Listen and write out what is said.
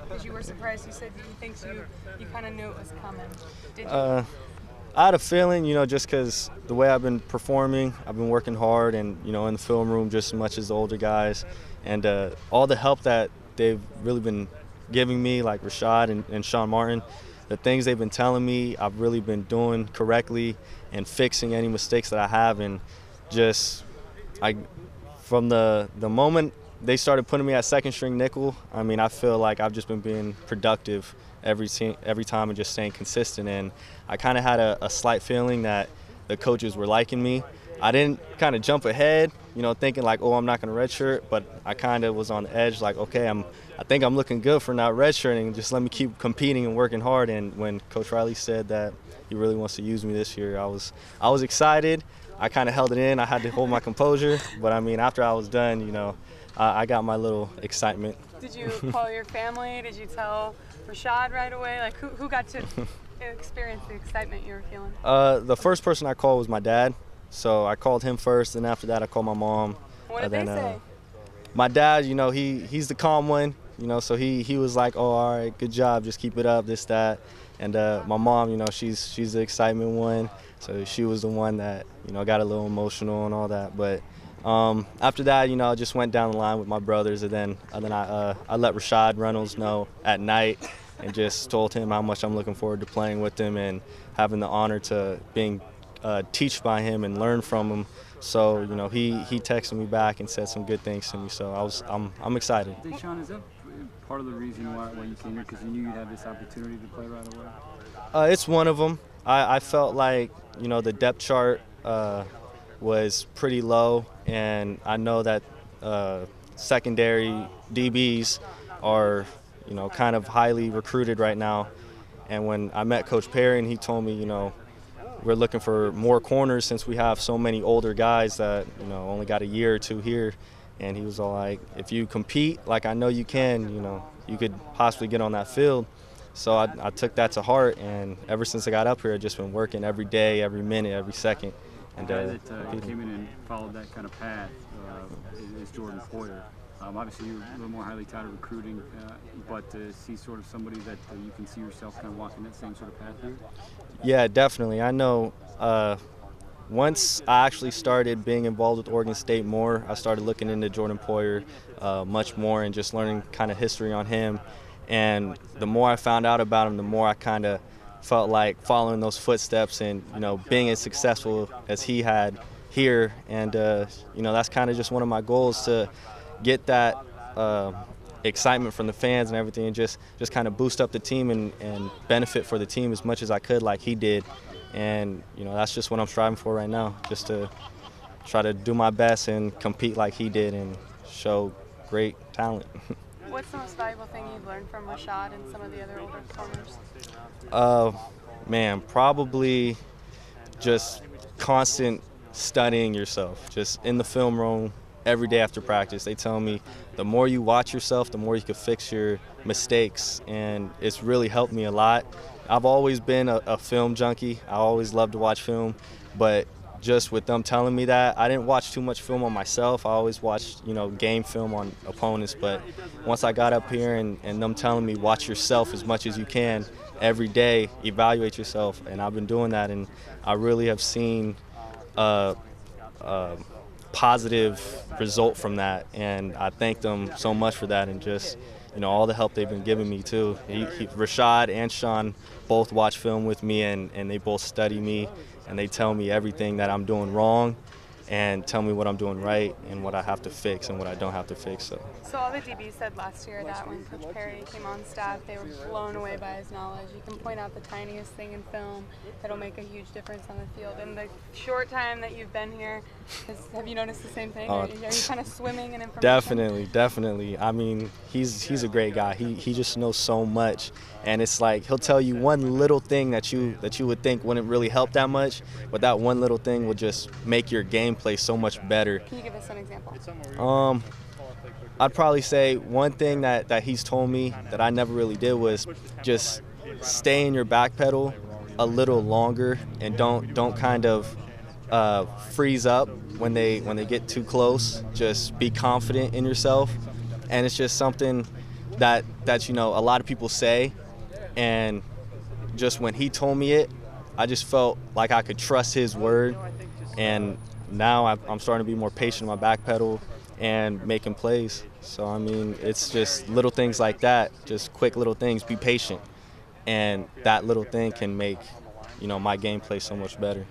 Because you were surprised. You said you think you kind of knew it was coming. Did you? I had a feeling, just because the way I've been performing, I've been working hard and, in the film room just as much as the older guys. And all the help that they've really been giving me, like Rashad and Sean Martin, the things they've been telling me, I've really been doing correctly and fixing any mistakes that I have. And from the moment they started putting me at second string nickel, I feel like I've just been being productive every time and just staying consistent. And I kind of had a slight feeling that the coaches were liking me. I didn't kind of jump ahead, thinking like, oh, I'm not going to redshirt, but I kind of was on the edge like, okay, I think I'm looking good for not redshirting. Just let me keep competing and working hard. And when Coach Riley said that he really wants to use me this year, I was excited. I kind of held it in. I had to hold my composure. But, after I was done, I got my little excitement. Did you call your family? Did you tell Rashad right away? Like, who got to experience the excitement you were feeling? The first person I called was my dad. So I called him first, and after that I called my mom. What did they say? My dad, he's the calm one, so he was like, oh, all right, good job, just keep it up, this, that. And my mom, she's the excitement one, so she was the one that, got a little emotional and all that. But after that, I just went down the line with my brothers, and then I let Rashad Reynolds know at night and just told him how much I'm looking forward to playing with him and having the honor to being teach by him and learn from him. So he texted me back and said some good things to me. So I'm excited. Dashon, is that part of the reason why you came here, because you knew you'd have this opportunity to play right away? It's one of them. I felt like the depth chart was pretty low, and I know that secondary DBs are kind of highly recruited right now. And when I met Coach Perry and he told me we're looking for more corners since we have so many older guys that only got a year or two here, and he was all like, if you compete like I know you can, you could possibly get on that field. So I took that to heart, and ever since I got up here, I've just been working every day, every minute, every second. And the guy that came in and followed that kind of path is Jordan Poyer. Obviously, you're a little more highly touted recruiting, but to see sort of somebody that you can see yourself kind of walking that same sort of path here? Yeah, definitely. I know once I actually started being involved with Oregon State more, I started looking into Jordan Poyer much more and just learning kind of history on him. And the more I found out about him, the more I kind of felt like following those footsteps and, being as successful as he had here. And, that's kind of just one of my goals, to get that excitement from the fans and everything, and just kind of boost up the team and benefit for the team as much as I could like he did. And, that's just what I'm striving for right now, just to try to do my best and compete like he did and show great talent. What's the most valuable thing you've learned from Rashad and some of the other older corners? Man, probably just constant studying yourself, just in the film room every day after practice. They tell me the more you watch yourself, the more you can fix your mistakes, and it's really helped me a lot. I've always been a film junkie. I always loved to watch film, but just with them telling me that, I didn't watch too much film on myself. I always watched, game film on opponents. But once I got up here and them telling me watch yourself as much as you can every day, evaluate yourself, and I've been doing that, and I really have seen a positive result from that, and I thank them so much for that, and just all the help they've been giving me too. Rashad and Sean both watch film with me, and they both study me, and they tell me everything that I'm doing wrong and tell me what I'm doing right and what I have to fix and what I don't have to fix. So all the DBs said last year that when Coach Perry came on staff, they were blown away by his knowledge. You can point out the tiniest thing in film that'll make a huge difference on the field. In the short time that you've been here, have you noticed the same thing? Are you kind of swimming in information? Definitely. I mean, he's a great guy. He just knows so much, and it's like he'll tell you one little thing that you would think wouldn't really help that much, but that one little thing will just make your gameplay so much better. Can you give us an example? I'd probably say one thing that he's told me that I never really did was just stay in your back pedal a little longer and don't kind of freeze up when they get too close. Just be confident in yourself, and it's just something that you know, a lot of people say, and just when he told me it, I just felt like I could trust his word, and now I'm starting to be more patient on my back pedal and making plays. So, I mean, it's just little things like that, just quick little things. Be patient, and that little thing can make, you know, my gameplay so much better.